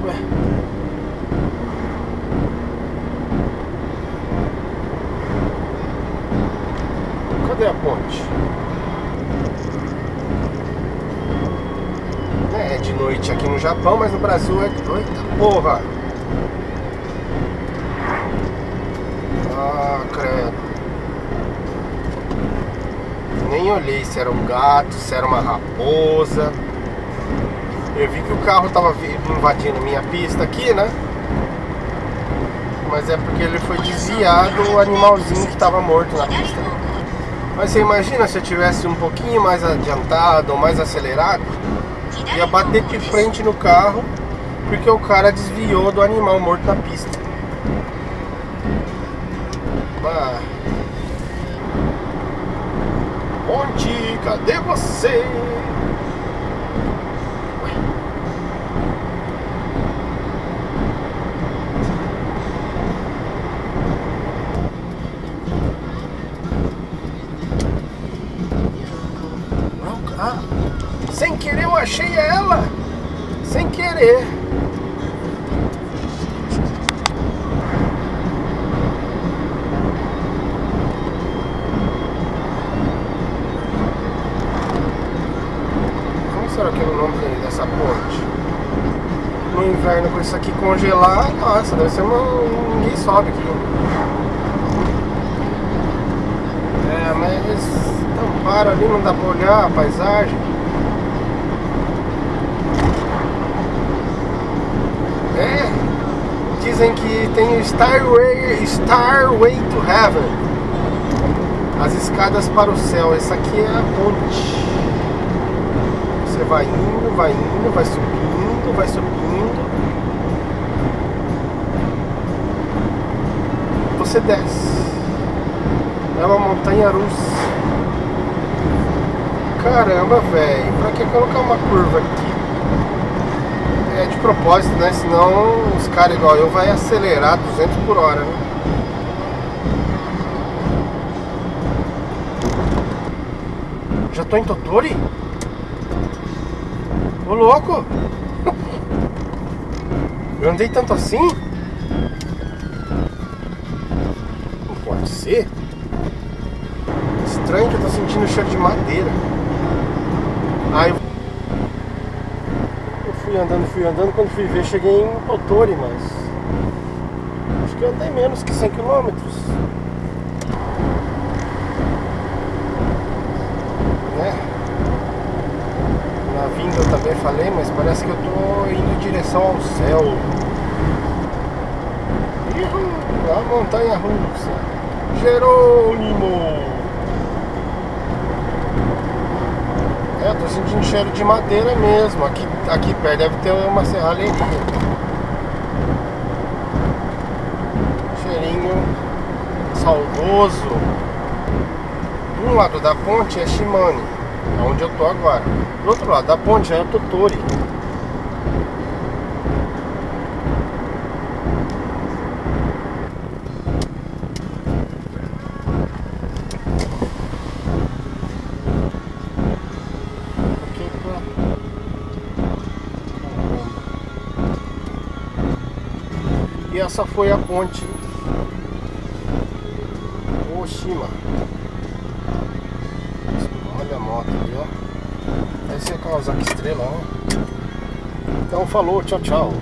Ué. Cadê a ponte? É de noite aqui no Japão, mas no Brasil é de noite. Porra! Ah, credo. Nem olhei se era um gato, se era uma raposa. Eu vi que o carro tava invadindo minha pista aqui, né? Mas é porque ele foi desviar do animalzinho que tava morto na pista. Mas você imagina se eu tivesse um pouquinho mais adiantado ou mais acelerado, ia bater de frente no carro, porque o cara desviou do animal morto na pista. Ah. Ponte, cadê você? Ah, sem querer eu achei ela. Sem querer. Como será que é o nome dessa ponte? No inverno com isso aqui congelar, nossa, deve ser ninguém sobe aqui. É, mas eles tamparam ali, não dá pra olhar a paisagem. É, dizem que tem o Starway to Heaven, as escadas para o céu. Essa aqui é a ponte. Você vai indo, vai indo, vai subindo, vai subindo. Você desce. É uma montanha russa. Caramba, velho. Pra que colocar uma curva aqui? É de propósito, né? Senão os caras igual eu vai acelerar 200 por hora, né? Já tô em Tottori? Ô louco! Eu andei tanto assim? Não pode ser. Estranho que eu tô sentindo cheiro de madeira. Aí eu fui andando, quando fui ver cheguei em Tottori, mas acho que eu andei menos que 100 quilômetros, né? Na vinda eu também falei, mas parece que eu tô indo em direção ao céu. A montanha russa Jerônimo. É, eu tô sentindo cheiro de madeira mesmo. Aqui perto deve ter uma serralheria. Cheirinho saudoso. De um lado da ponte é Shimane, onde eu tô agora. Do outro lado da ponte é Tottori. E essa foi a ponte Oshima. Olha a moto ali, ó. Esse é Kawasaki Estrela, ó. Então falou, tchau, tchau.